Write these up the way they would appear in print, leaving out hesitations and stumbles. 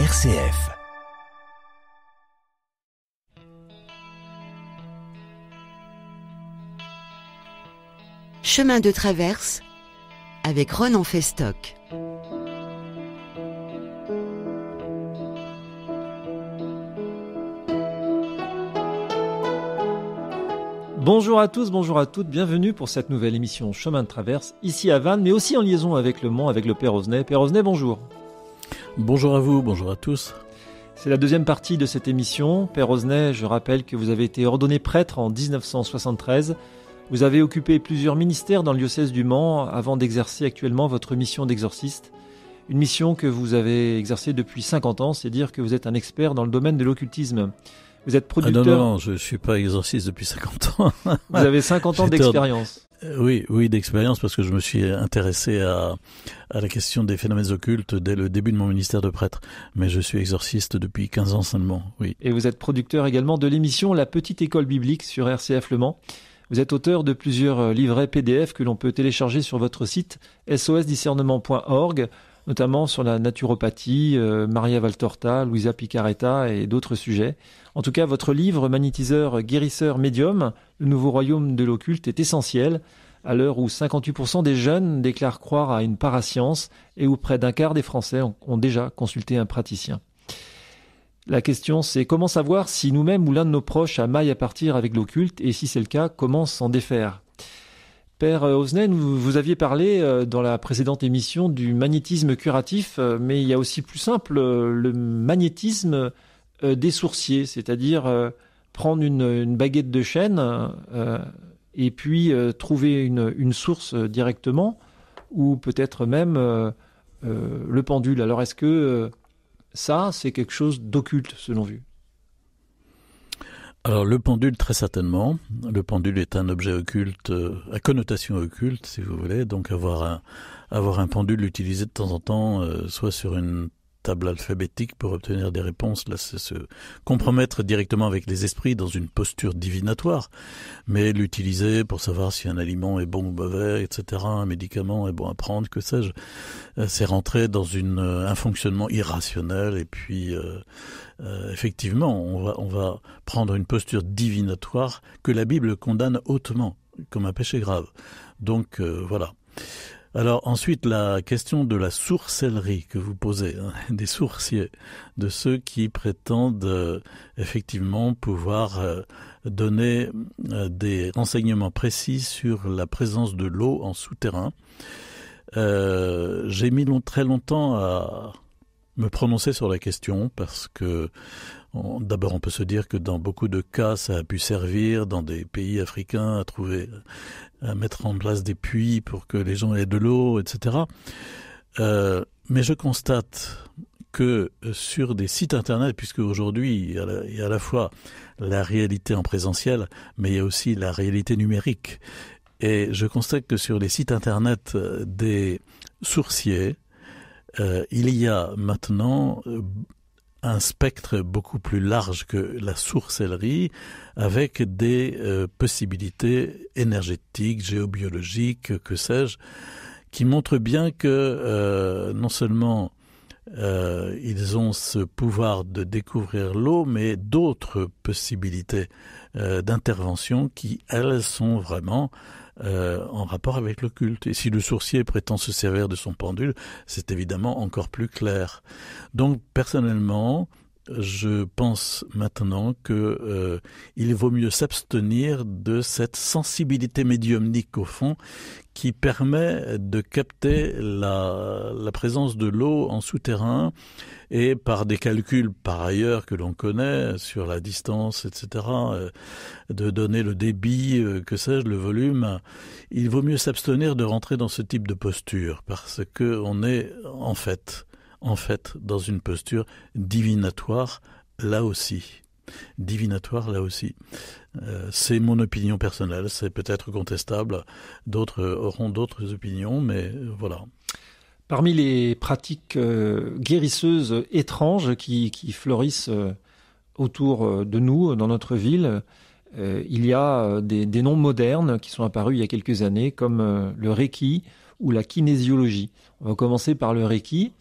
RCF. Chemin de traverse avec Ronan Festock. Bonjour à tous, bonjour à toutes, bienvenue pour cette nouvelle émission Chemin de traverse, ici à Vannes, mais aussi en liaison avec Le Mans, avec le Père Osnay. Père Osnay, bonjour. Bonjour à vous, bonjour à tous. C'est la deuxième partie de cette émission. Père Osnay, je rappelle que vous avez été ordonné prêtre en 1973. Vous avez occupé plusieurs ministères dans le diocèse du Mans avant d'exercer actuellement votre mission d'exorciste. Une mission que vous avez exercée depuis 50 ans, c'est dire que vous êtes un expert dans le domaine de l'occultisme. Vous êtes producteur... non, je ne suis pas exorciste depuis 50 ans. Vous avez 50 ans d'expérience. Oui, d'expérience, parce que je me suis intéressé à la question des phénomènes occultes dès le début de mon ministère de prêtre. Mais je suis exorciste depuis 15 ans seulement, oui. Et vous êtes producteur également de l'émission La Petite École Biblique sur RCF Le Mans. Vous êtes auteur de plusieurs livrets PDF que l'on peut télécharger sur votre site sosdiscernement.org, notamment sur la naturopathie, Maria Valtorta, Luisa Picaretta et d'autres sujets. En tout cas, votre livre Magnétiseur, guérisseur, médium, le nouveau royaume de l'occulte est essentiel à l'heure où 58% des jeunes déclarent croire à une parascience et où près d'un quart des Français ont déjà consulté un praticien. La question, c'est comment savoir si nous-mêmes ou l'un de nos proches a maille à partir avec l'occulte et si c'est le cas, comment s'en défaire ? Père Osnay, vous aviez parlé dans la précédente émission du magnétisme curatif, mais il y a aussi plus simple, le magnétisme des sourciers, c'est-à-dire prendre une baguette de chêne et puis trouver une source directement, ou peut-être même le pendule. Alors est-ce que ça, c'est quelque chose d'occulte selon vous ? Alors le pendule, très certainement. Le pendule est un objet occulte, à connotation occulte, si vous voulez. Donc avoir un pendule utilisé de temps en temps, soit sur une table alphabétique pour obtenir des réponses, là c'est se compromettre directement avec les esprits dans une posture divinatoire, mais l'utiliser pour savoir si un aliment est bon ou mauvais, etc., un médicament est bon à prendre, que sais-je, c'est rentrer dans un fonctionnement irrationnel, et puis effectivement on va prendre une posture divinatoire que la Bible condamne hautement comme un péché grave. Donc voilà. Alors ensuite, la question de la sorcellerie que vous posez, des sourciers, de ceux qui prétendent effectivement pouvoir donner des renseignements précis sur la présence de l'eau en souterrain. J'ai mis très longtemps à me prononcer sur la question parce que d'abord on peut se dire que dans beaucoup de cas ça a pu servir dans des pays africains à mettre en place des puits pour que les gens aient de l'eau, etc. Mais je constate que sur des sites internet, puisque aujourd'hui il y a à la fois la réalité en présentiel, mais il y a aussi la réalité numérique, et je constate que sur les sites internet des sourciers, il y a maintenant un spectre beaucoup plus large que la sorcellerie, avec des possibilités énergétiques, géobiologiques, que sais-je, qui montrent bien que non seulement ils ont ce pouvoir de découvrir l'eau, mais d'autres possibilités d'intervention qui, elles, sont vraiment en rapport avec l'occulte. Et si le sourcier prétend se servir de son pendule, c'est évidemment encore plus clair. Donc, personnellement, je pense maintenant que il vaut mieux s'abstenir de cette sensibilité médiumnique, au fond, qui permet de capter la présence de l'eau en souterrain, et par des calculs par ailleurs que l'on connaît sur la distance, etc., de donner le débit, que sais-je, le volume. Il vaut mieux s'abstenir de rentrer dans ce type de posture, parce que on est en fait dans une posture divinatoire là aussi. C'est mon opinion personnelle, c'est peut-être contestable, d'autres auront d'autres opinions, mais voilà. Parmi les pratiques guérisseuses étranges qui fleurissent autour de nous, dans notre ville, il y a des noms modernes qui sont apparus il y a quelques années, comme le Reiki ou la kinésiologie. On va commencer par le Reiki.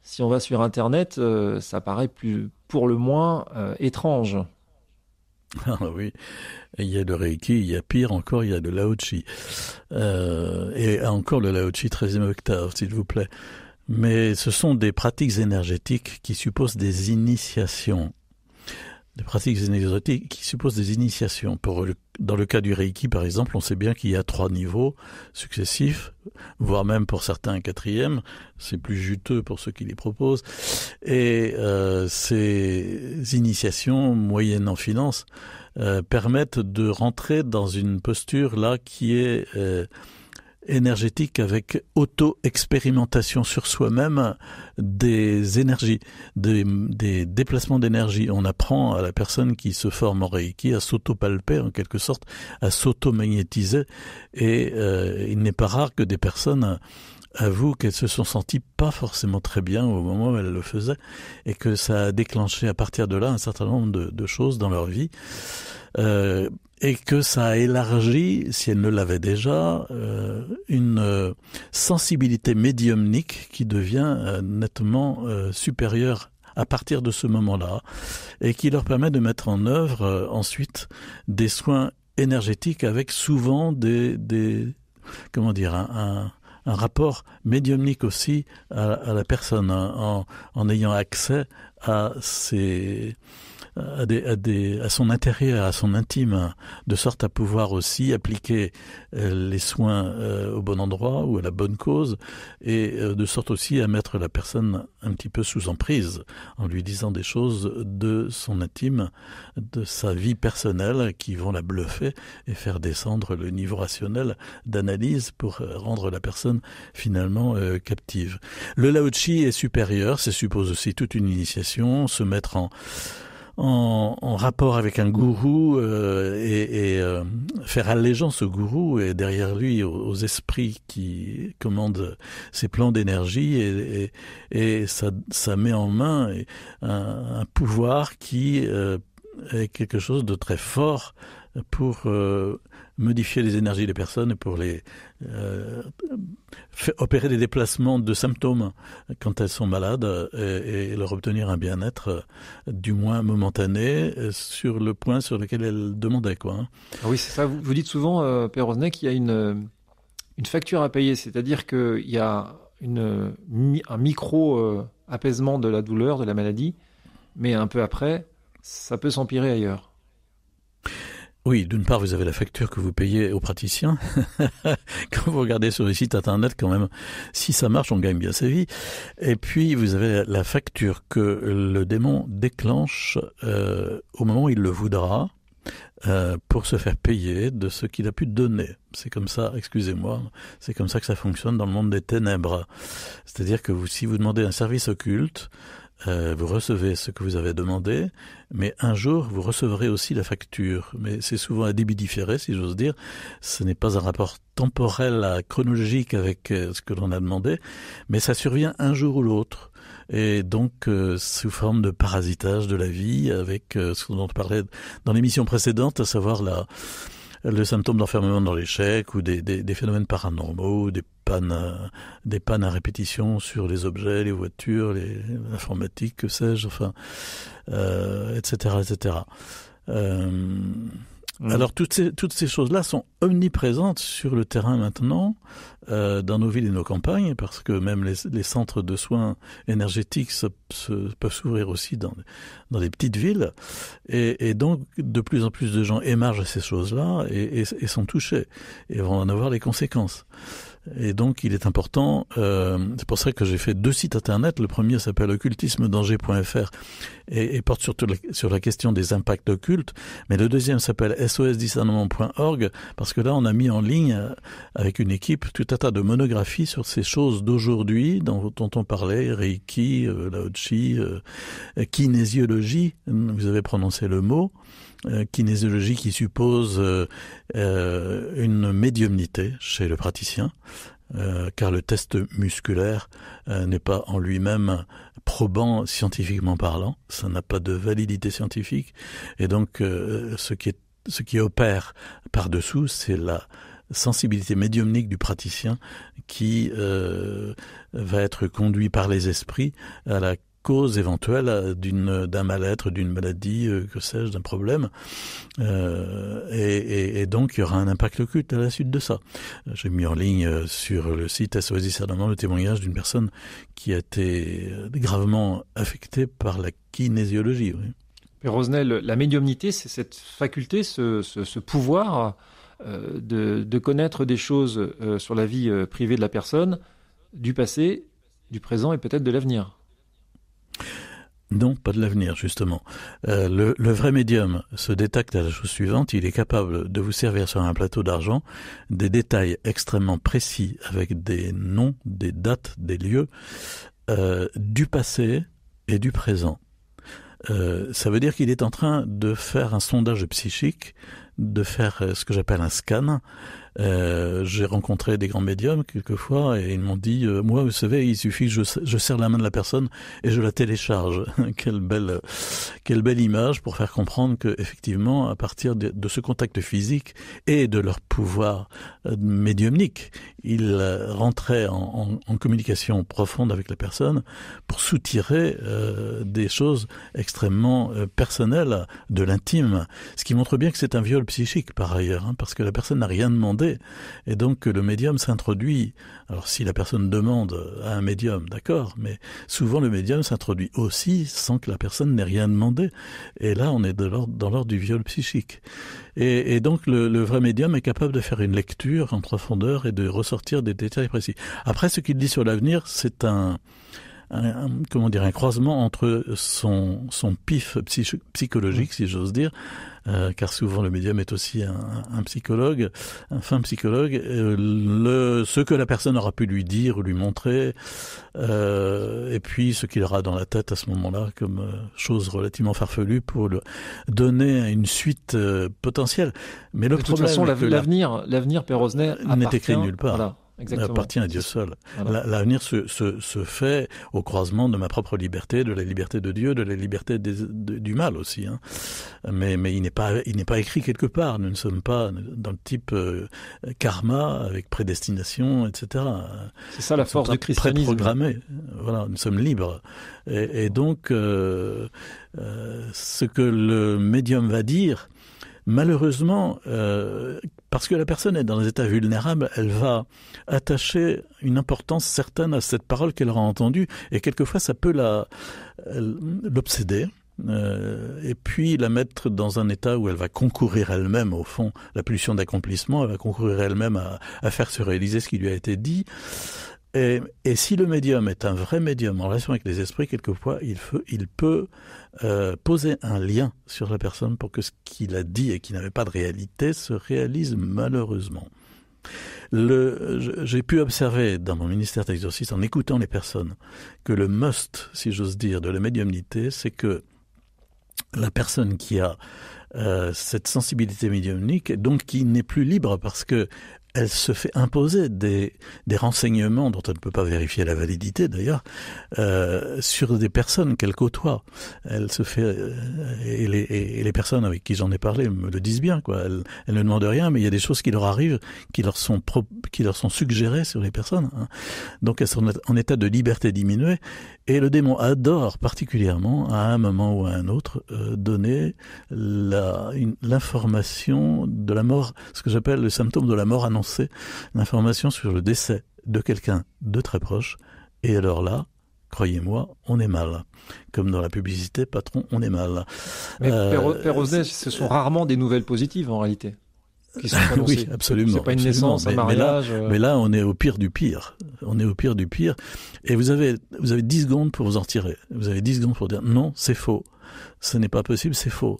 si on va sur Internet, ça paraît pour le moins étrange. Ah oui, il y a le Reiki, il y a pire encore, il y a le Lao Chi. Et encore le Lao Chi 13e octave, s'il vous plaît. Mais ce sont des pratiques énergétiques qui supposent des initiations. Des pratiques énergétiques qui supposent des initiations. Dans le cas du Reiki, par exemple, on sait bien qu'il y a 3 niveaux successifs, voire même pour certains un 4e. C'est plus juteux pour ceux qui les proposent. Et ces initiations, moyennant finance, permettent de rentrer dans une posture là qui est énergétique, avec auto-expérimentation sur soi-même des énergies, des déplacements d'énergie. On apprend à la personne qui se forme en Reiki à s'auto-palper, en quelque sorte, à s'auto-magnétiser. Et il n'est pas rare que des personnes avouent qu'elles se sont senties pas forcément très bien au moment où elles le faisaient, et que ça a déclenché à partir de là un certain nombre de choses dans leur vie. Et que ça a élargi, si elle ne l'avait déjà, une sensibilité médiumnique qui devient nettement supérieure à partir de ce moment-là, et qui leur permet de mettre en œuvre ensuite des soins énergétiques avec souvent un rapport médiumnique aussi à la personne, en ayant accès à son intérieur, à son intime, de sorte à pouvoir aussi appliquer les soins au bon endroit ou à la bonne cause, et de sorte aussi à mettre la personne un petit peu sous emprise, en lui disant des choses de son intime, de sa vie personnelle, qui vont la bluffer et faire descendre le niveau rationnel d'analyse pour rendre la personne finalement captive. Le Lao Chi est supérieur, ça suppose aussi toute une initiation, se mettre en rapport avec un gourou et faire allégeance au gourou et derrière lui aux esprits qui commandent ces plans d'énergie, et ça met en main un pouvoir qui est quelque chose de très fort pour modifier les énergies des personnes et pour les opérer des déplacements de symptômes quand elles sont malades, et leur obtenir un bien-être du moins momentané sur le point sur lequel elles demandaient, quoi. Hein. Ah oui, c'est ça. Vous dites souvent, Père Rosnet, qu'il y a une facture à payer, c'est-à-dire qu'il y a un micro apaisement de la douleur, de la maladie, mais un peu après, ça peut s'empirer ailleurs. Oui, d'une part, vous avez la facture que vous payez au praticien. Quand vous regardez sur les sites internet, quand même, si ça marche, on gagne bien sa vie. Et puis, vous avez la facture que le démon déclenche au moment où il le voudra, pour se faire payer de ce qu'il a pu donner. C'est comme ça, excusez-moi, c'est comme ça que ça fonctionne dans le monde des ténèbres. C'est-à-dire que si vous demandez un service occulte, vous recevez ce que vous avez demandé, mais un jour, vous recevrez aussi la facture. Mais c'est souvent à débit différé, si j'ose dire. Ce n'est pas un rapport temporel, chronologique avec ce que l'on a demandé, mais ça survient un jour ou l'autre. Et donc, sous forme de parasitage de la vie, avec ce dont on parlait dans l'émission précédente, à savoir le symptôme d'enfermement dans l'échec, ou des phénomènes paranormaux, des pannes à répétition sur les objets, les voitures, l'informatique, que sais-je, enfin, etc., etc. Alors toutes ces choses-là sont omniprésentes sur le terrain maintenant, dans nos villes et nos campagnes, parce que même les centres de soins énergétiques peuvent s'ouvrir aussi dans des petites villes, et donc de plus en plus de gens émargent à ces choses-là et sont touchés et vont en avoir les conséquences. Et donc, il est important, c'est pour ça que j'ai fait 2 sites internet. Le premier s'appelle occultismedanger.fr et porte surtout sur la question des impacts occultes. Mais le deuxième s'appelle sosdiscernement.org, parce que là, on a mis en ligne, avec une équipe, tout un tas de monographies sur ces choses d'aujourd'hui dont on parlait, Reiki, Lao Chi, kinésiologie, vous avez prononcé le mot. Kinésiologie qui suppose une médiumnité chez le praticien, car le test musculaire n'est pas en lui-même probant scientifiquement parlant, ça n'a pas de validité scientifique, et donc ce qui opère par-dessous, c'est sensibilité médiumnique du praticien qui va être conduit par les esprits à la cause éventuelle d'un mal-être, d'une maladie, que sais-je, d'un problème. Et donc, il y aura un impact occulte à la suite de ça. J'ai mis en ligne sur le site SOS Discernement le témoignage d'une personne qui a été gravement affectée par la kinésiologie. Oui. Père Rosnel, la médiumnité, c'est cette faculté, ce pouvoir de connaître des choses sur la vie privée de la personne, du passé, du présent et peut-être de l'avenir. Non, pas de l'avenir, justement. Le vrai médium se détecte à la chose suivante, il est capable de vous servir sur un plateau d'argent des détails extrêmement précis avec des noms, des dates, des lieux, du passé et du présent. Ça veut dire qu'il est en train de faire un sondage psychique, de faire ce que j'appelle un scan. J'ai rencontré des grands médiums quelquefois et ils m'ont dit moi vous savez il suffit que je serre la main de la personne et je la télécharge. Quelle belle image pour faire comprendre que effectivement à partir de ce contact physique et de leur pouvoir médiumnique ils rentraient en communication profonde avec la personne pour soutirer des choses extrêmement personnelles de l'intime, ce qui montre bien que c'est un viol psychique par ailleurs, parce que la personne n'a rien demandé. Et donc le médium s'introduit, alors si la personne demande à un médium, d'accord, mais souvent le médium s'introduit aussi sans que la personne n'ait rien demandé. Et là on est dans l'ordre du viol psychique. Et donc le vrai médium est capable de faire une lecture en profondeur et de ressortir des détails précis. Après ce qu'il dit sur l'avenir, c'est un croisement entre son pif psychologique, si j'ose dire, car souvent le médium est aussi un psychologue, un fin psychologue, ce que la personne aura pu lui dire ou lui montrer, et puis ce qu'il aura dans la tête à ce moment-là comme chose relativement farfelue pour lui donner une suite potentielle. Mais le problème, de toute façon, l'avenir, Père Rosnay, n'est écrit nulle part. Voilà. Exactement. Appartient à Dieu seul. Voilà. L'avenir se fait au croisement de ma propre liberté, de la liberté de Dieu, de la liberté du mal aussi. Mais il n'est pas écrit quelque part. Nous ne sommes pas dans le type karma avec prédestination, etc. C'est ça la force du christianisme. Préprogrammé. Voilà, nous sommes libres. Et donc, ce que le médium va dire, malheureusement, parce que la personne est dans des états vulnérables, elle va attacher une importance certaine à cette parole qu'elle aura entendue, et quelquefois ça peut l'obséder, et puis la mettre dans un état où elle va concourir elle-même, au fond, la pulsion d'accomplissement, elle va concourir elle-même à faire se réaliser ce qui lui a été dit. Et si le médium est un vrai médium en relation avec les esprits, quelquefois, il peut poser un lien sur la personne pour que ce qu'il a dit et qui n'avait pas de réalité se réalise malheureusement. J'ai pu observer dans mon ministère d'exorcisme, en écoutant les personnes, que le must, si j'ose dire, de la médiumnité, c'est que la personne qui a cette sensibilité médiumnique, donc qui n'est plus libre parce que elle se fait imposer des renseignements dont elle ne peut pas vérifier la validité d'ailleurs, sur des personnes qu'elle côtoie. Elle se fait, et les personnes avec qui j'en ai parlé me le disent bien, quoi. Elles ne demandent rien, mais il y a des choses qui leur arrivent, qui leur sont suggérées sur les personnes. Donc elles sont en état de liberté diminuée, et le démon adore particulièrement, à un moment ou à un autre, donner l'information de la mort, ce que j'appelle le symptôme de la mort annoncée, l'information sur le décès de quelqu'un de très proche. Et alors là, croyez-moi, on est mal. Comme dans la publicité, patron, on est mal. Mais Père Rosnay, ce sont rarement des nouvelles positives en réalité qui sont annoncées. Oui, absolument. C'est pas une naissance, un mariage. Mais là, on est au pire du pire. On est au pire du pire. Et vous avez 10 secondes pour vous en tirer. Vous avez 10 secondes pour dire non, c'est faux. Ce n'est pas possible, c'est faux.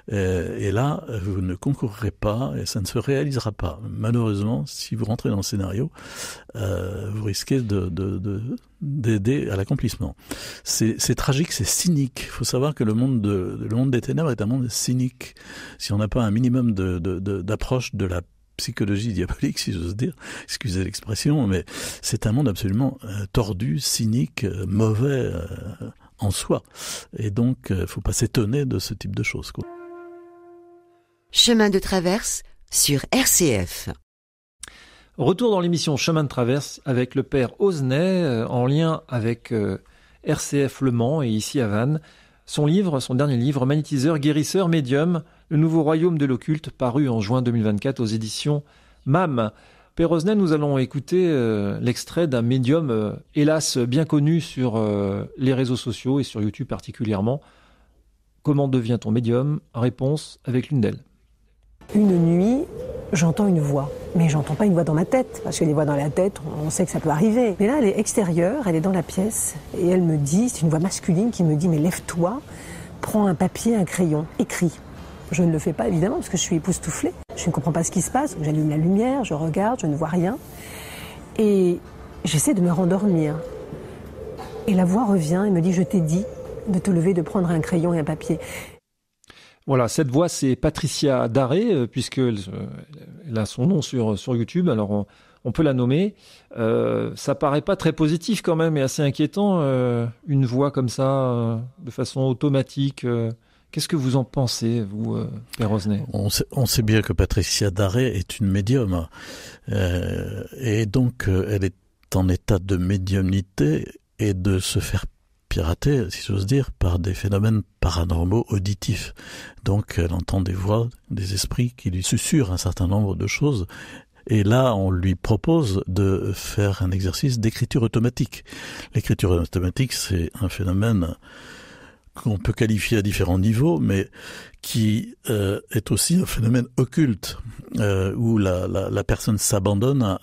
Et là, vous ne concourrez pas et ça ne se réalisera pas. Malheureusement, si vous rentrez dans le scénario, vous risquez d'aider à l'accomplissement. C'est tragique, c'est cynique. Il faut savoir que le monde des ténèbres est un monde cynique. Si on n'a pas un minimum d'approche de la psychologie diabolique, si j'ose dire, excusez l'expression, mais c'est un monde absolument tordu, cynique, mauvais en soi. Et donc, faut pas s'étonner de ce type de choses, quoi. Chemin de traverse sur RCF. Retour dans l'émission Chemin de Traverse avec le père Osnay, en lien avec RCF Le Mans et ici à Vannes. Son dernier livre, Magnétiseur, guérisseur, médium, le nouveau royaume de l'occulte, paru en juin 2024 aux éditions MAM. Père Osnay, nous allons écouter l'extrait d'un médium, hélas bien connu sur les réseaux sociaux et sur YouTube particulièrement. Comment devient-on médium? Réponse avec l'une d'elles. Une nuit, j'entends une voix. Mais j'entends pas une voix dans ma tête, parce que les voix dans la tête, on sait que ça peut arriver. Mais là, elle est extérieure, elle est dans la pièce, et elle me dit, c'est une voix masculine qui me dit, mais lève-toi, prends un papier, un crayon, écris. Je ne le fais pas, évidemment, parce que je suis époustouflée. Je ne comprends pas ce qui se passe. J'allume la lumière, je regarde, je ne vois rien. Et j'essaie de me rendormir. Et la voix revient et me dit, je t'ai dit de te lever, de prendre un crayon et un papier. Voilà, cette voix, c'est Patricia Daré, puisqu'elle a son nom sur YouTube, alors on peut la nommer. Ça paraît pas très positif quand même, et assez inquiétant, une voix comme ça, de façon automatique. Qu'est-ce que vous en pensez, vous, Père Osnay? On sait bien que Patricia Daré est une médium, et donc elle est en état de médiumnité et de se faire pirater, si j'ose dire, par des phénomènes paranormaux auditifs. Donc elle entend des voix, des esprits qui lui susurrent un certain nombre de choses. Et là, on lui propose de faire un exercice d'écriture automatique. L'écriture automatique, c'est un phénomène qu'on peut qualifier à différents niveaux, mais qui est aussi un phénomène occulte, où la personne s'abandonne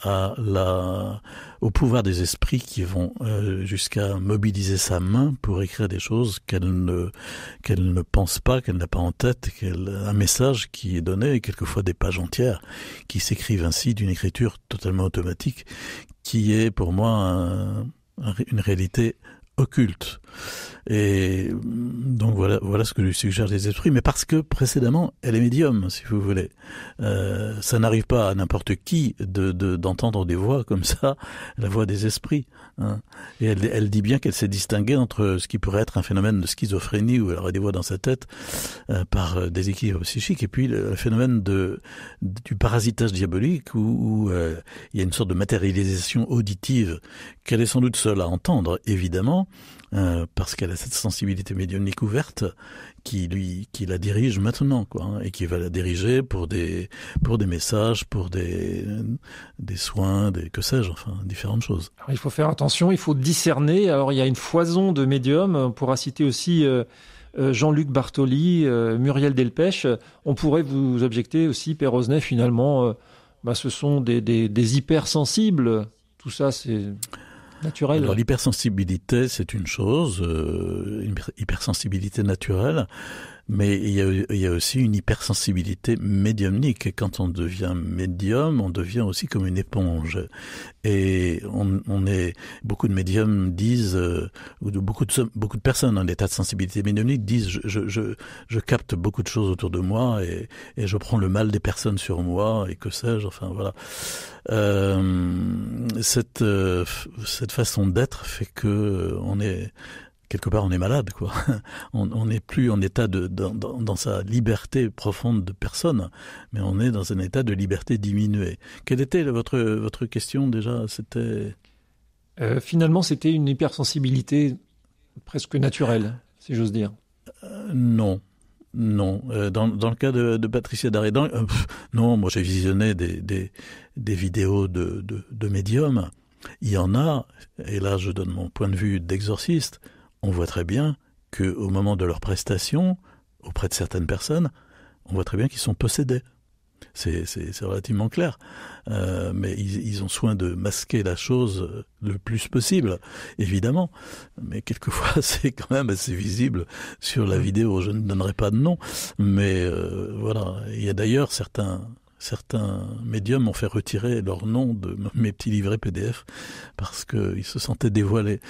au pouvoir des esprits qui vont jusqu'à mobiliser sa main pour écrire des choses qu'elle ne pense pas, qu'elle n'a pas en tête, un message qui est donné, et quelquefois des pages entières qui s'écrivent ainsi d'une écriture totalement automatique, qui est pour moi une réalité occulte. Et donc voilà ce que lui suggèrent les esprits, mais parce que précédemment elle est médium, si vous voulez. Ça n'arrive pas à n'importe qui d'entendre des voix comme ça, la voix des esprits, hein. Et elle dit bien qu'elle s'est distinguée entre ce qui pourrait être un phénomène de schizophrénie où elle aurait des voix dans sa tête par déséquilibre psychique, et puis le phénomène du parasitage diabolique où il y a une sorte de matérialisation auditive qu'elle est sans doute seule à entendre, évidemment, parce qu'elle a cette sensibilité médiumnique ouverte qui la dirige maintenant, quoi, hein, et qui va la diriger pour des messages, pour des soins, que sais-je, enfin différentes choses. Alors, il faut faire attention, il faut discerner. Alors il y a une foison de médiums. On pourra citer aussi Jean-Luc Bartoli, Muriel Delpech. On pourrait vous objecter aussi, Père Osnay, finalement, ce sont des hypersensibles. Tout ça, c'est naturel. Alors l'hypersensibilité, c'est une chose, une hypersensibilité naturelle, mais il y a aussi une hypersensibilité médiumnique. Et quand on devient médium, on devient aussi comme une éponge. Et beaucoup de médiums disent, ou beaucoup de personnes en état de sensibilité médiumnique disent, je capte beaucoup de choses autour de moi et je prends le mal des personnes sur moi et que sais-je. Enfin voilà. Cette façon d'être fait que quelque part on est malade, quoi. On n'est plus en état dans sa liberté profonde de personne, mais on est dans un état de liberté diminuée. Quelle était votre question déjà? C'était finalement, c'était une hypersensibilité presque naturelle, si j'ose dire. Non. Dans le cas de Patricia Daré, non, moi j'ai visionné des vidéos de médiums. Il y en a, et là je donne mon point de vue d'exorciste, on voit très bien qu'au moment de leur prestation, auprès de certaines personnes, on voit très bien qu'ils sont possédés. C'est relativement clair. Mais ils ont soin de masquer la chose le plus possible, évidemment. Mais quelquefois, c'est quand même assez visible sur la vidéo. Je ne donnerai pas de nom, mais voilà. Il y a d'ailleurs certains médiums ont fait retirer leur nom de mes petits livrets PDF parce qu'ils se sentaient dévoilés.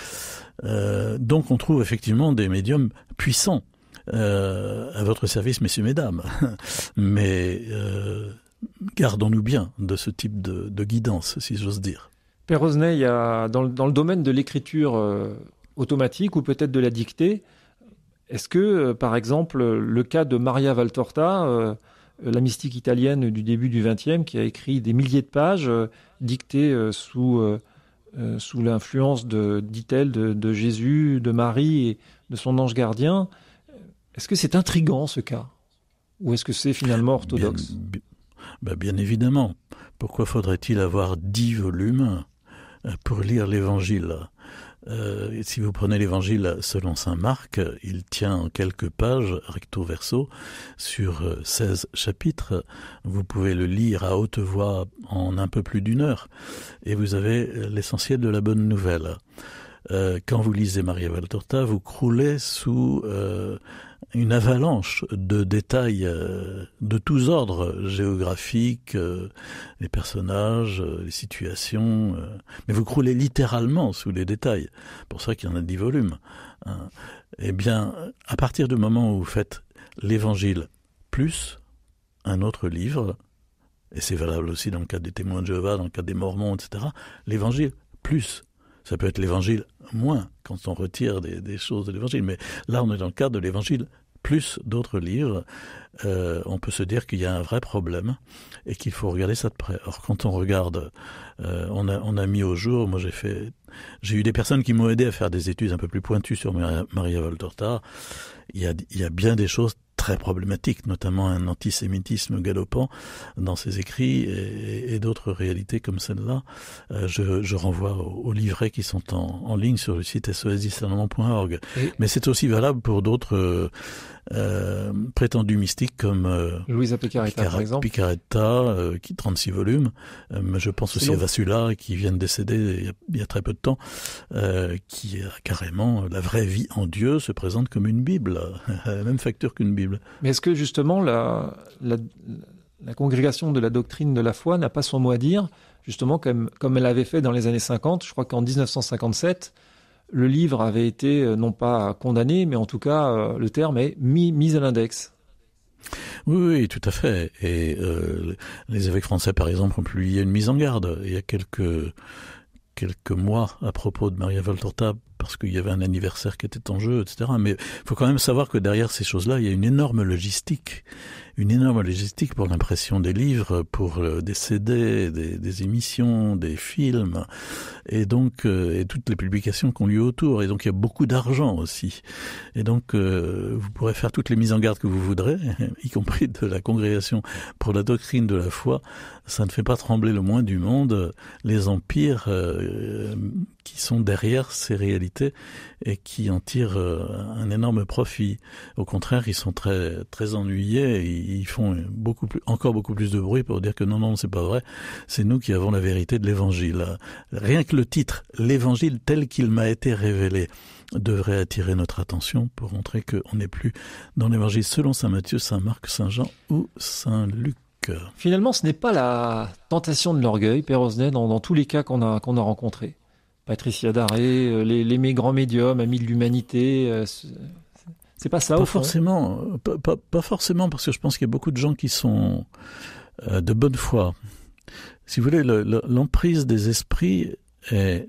Donc on trouve effectivement des médiums puissants à votre service, messieurs, mesdames. Mais gardons-nous bien de ce type de guidance, si j'ose dire. Père Osnay, il y a dans le domaine de l'écriture automatique ou peut-être de la dictée, est-ce que, par exemple, le cas de Maria Valtorta la mystique italienne du début du XXe, qui a écrit des milliers de pages dictées sous l'influence dit-elle, de Jésus, de Marie et de son ange gardien. Est-ce que c'est intriguant, ce cas? Ou est-ce que c'est finalement orthodoxe? Bien évidemment. Pourquoi faudrait-il avoir 10 volumes pour lire l'Évangile? Si vous prenez l'Évangile selon saint Marc, il tient en quelques pages, recto verso, sur 16 chapitres. Vous pouvez le lire à haute voix en un peu plus d'1 heure, et vous avez l'essentiel de la bonne nouvelle. Quand vous lisez Maria Valtorta, vous croulez sous une avalanche de détails de tous ordres, géographiques, les personnages, les situations, mais vous croulez littéralement sous les détails. Pour ça qu'il y en a 10 volumes. Eh bien, à partir du moment où vous faites l'Évangile plus un autre livre, et c'est valable aussi dans le cas des témoins de Jéhovah, dans le cas des Mormons, etc., l'Évangile plus. Ça peut être l'Évangile moins, quand on retire des choses de l'Évangile. Mais là, on est dans le cadre de l'Évangile plus d'autres livres. On peut se dire qu'il y a un vrai problème et qu'il faut regarder ça de près. Or, quand on regarde, on a mis au jour, moi j'ai eu des personnes qui m'ont aidé à faire des études un peu plus pointues sur Maria Valtorta. Il y a bien des choses très problématiques, notamment un antisémitisme galopant dans ses écrits et d'autres réalités comme celle-là. Je renvoie aux livrets qui sont en ligne sur le site sosdiscernement.org. Mais c'est aussi valable pour d'autres prétendus mystiques comme Luisa Piccarreta, par exemple. Piccarreta, qui 36 volumes. Mais je pense aussi à Vassula, qui vient de décéder il y a très peu de temps, qui a carrément la vraie vie en Dieu se présente comme une Bible, à la même facture qu'une Bible. Mais est-ce que justement la congrégation de la doctrine de la foi n'a pas son mot à dire, justement comme elle avait fait dans les années 50? Je crois qu'en 1957, le livre avait été non pas condamné, mais en tout cas le terme est mis à l'index. Oui, tout à fait. Et les évêques français, par exemple, ont publié une mise en garde il y a quelques mois à propos de Maria Valtorta, parce qu'il y avait un anniversaire qui était en jeu, etc. Mais il faut quand même savoir que derrière ces choses-là, il y a une énorme logistique pour l'impression des livres, pour des CD, des émissions, des films, et donc et toutes les publications qui ont lieu autour. Et donc il y a beaucoup d'argent aussi. Et donc vous pourrez faire toutes les mises en garde que vous voudrez, y compris de la congrégation pour la doctrine de la foi. Ça ne fait pas trembler le moins du monde les empires qui sont derrière ces réalités et qui en tirent un énorme profit. Au contraire, ils sont très très ennuyés. Ils font encore beaucoup plus de bruit pour dire que non, c'est pas vrai. C'est nous qui avons la vérité de l'Évangile. Rien que le titre, l'Évangile tel qu'il m'a été révélé, devrait attirer notre attention pour montrer qu'on n'est plus dans l'Évangile selon saint Matthieu, saint Marc, saint Jean ou saint Luc. Finalement, ce n'est pas la tentation de l'orgueil, Père Osnet, dans tous les cas qu'on a rencontrés. Patricia Daré, les grands médiums, amis de l'humanité, c'est pas ça au fond. Pas forcément, parce que je pense qu'il y a beaucoup de gens qui sont de bonne foi. Si vous voulez, l'emprise des esprits est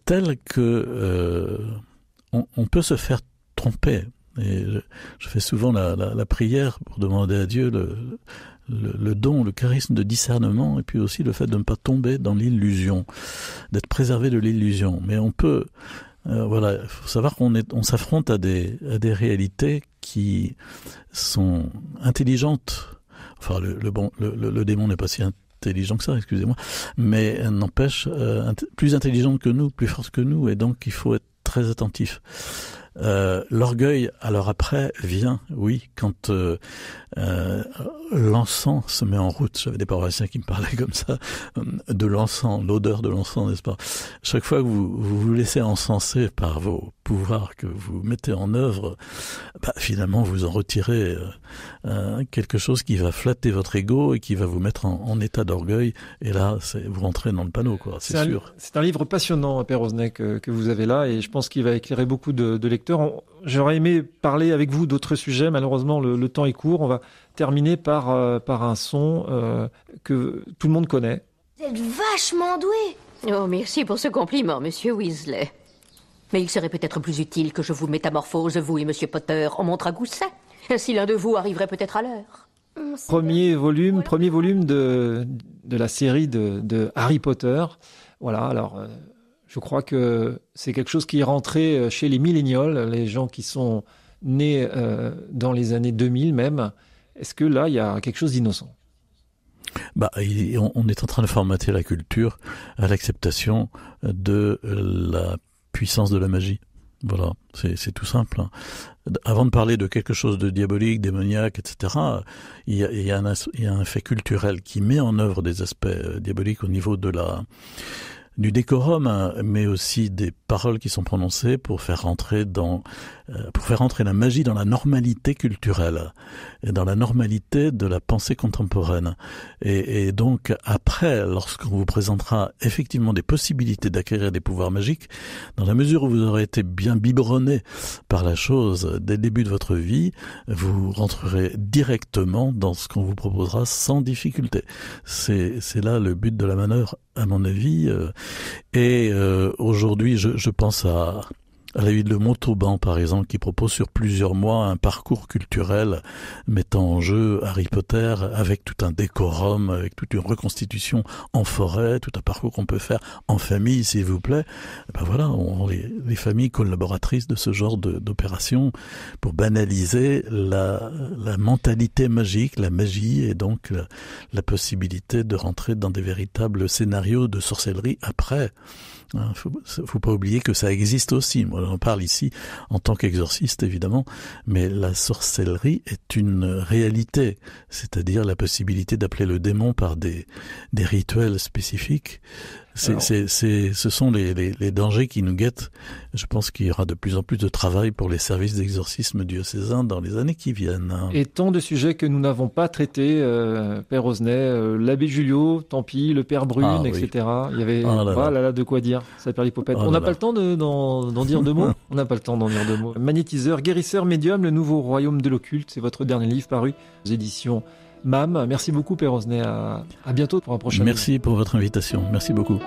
telle que on peut se faire tromper. Et je fais souvent la prière pour demander à Dieu le don, le charisme de discernement, et puis aussi le fait de ne pas tomber dans l'illusion, d'être préservé de l'illusion. Mais on peut, il faut savoir qu'on s'affronte à des réalités qui sont intelligentes. Enfin, le démon n'est pas si intelligent que ça, excusez-moi, mais n'empêche plus intelligente que nous, plus forte que nous, et donc il faut être très attentif. L'orgueil, alors après, vient, oui, quand l'encens se met en route. J'avais des paroissiens qui me parlaient comme ça, de l'encens, l'odeur de l'encens, n'est-ce pas? Chaque fois que vous vous laissez encenser par vos pouvoirs que vous mettez en œuvre, finalement vous en retirez quelque chose qui va flatter votre ego et qui va vous mettre en état d'orgueil, et là vous rentrez dans le panneau, quoi, c'est sûr. C'est un livre passionnant, Père Osnet, que vous avez là, et je pense qu'il va éclairer beaucoup de lecteurs. J'aurais aimé parler avec vous d'autres sujets, malheureusement le temps est court. On va terminer par un son que tout le monde connaît. Vous êtes vachement doué. Oh, merci pour ce compliment, Monsieur Weasley. Mais il serait peut-être plus utile que je vous métamorphose, vous et Monsieur Potter, en montre à gousset. Si l'un de vous arriverait peut-être à l'heure. Premier volume de la série de Harry Potter. Voilà, alors je crois que c'est quelque chose qui est rentré chez les millénials, les gens qui sont nés dans les années 2000 même. Est-ce que là, il y a quelque chose d'innocent ? On est en train de formater la culture à l'acceptation de la puissance de la magie. Voilà, c'est tout simple. Avant de parler de quelque chose de diabolique, démoniaque, etc., il y a un fait culturel qui met en œuvre des aspects diaboliques au niveau du décorum, mais aussi des paroles qui sont prononcées pour faire rentrer la magie dans la normalité culturelle et dans la normalité de la pensée contemporaine. Et donc après, lorsqu'on vous présentera effectivement des possibilités d'acquérir des pouvoirs magiques, dans la mesure où vous aurez été bien biberonné par la chose dès le début de votre vie, vous rentrerez directement dans ce qu'on vous proposera sans difficulté. C'est là le but de la manœuvre, à mon avis. Aujourd'hui, je pense à la ville de Montauban, par exemple, qui propose sur plusieurs mois un parcours culturel mettant en jeu Harry Potter avec tout un décorum, avec toute une reconstitution en forêt, tout un parcours qu'on peut faire en famille, s'il vous plaît. Voilà, les familles collaboratrices de ce genre d'opération pour banaliser la mentalité magique, la magie et donc la possibilité de rentrer dans des véritables scénarios de sorcellerie après. Faut pas oublier que ça existe aussi. Moi, j'en parle ici en tant qu'exorciste, évidemment, mais la sorcellerie est une réalité, c'est-à-dire la possibilité d'appeler le démon par des rituels spécifiques. Ce sont les dangers qui nous guettent. Je pense qu'il y aura de plus en plus de travail pour les services d'exorcisme diocésains dans les années qui viennent. Et tant de sujets que nous n'avons pas traités, Père Osnet, l'abbé Julio, tant pis, le Père Brune, etc. Il y avait de quoi dire, ça Père Lipopette. On n'a pas le temps d'en dire deux mots. On n'a pas le temps d'en dire deux mots. Magnétiseur, guérisseur, médium, le nouveau royaume de l'occulte, c'est votre dernier livre paru aux éditions MAM. Merci beaucoup Père Osnet, à bientôt pour un prochain livre. Merci pour votre invitation, merci beaucoup.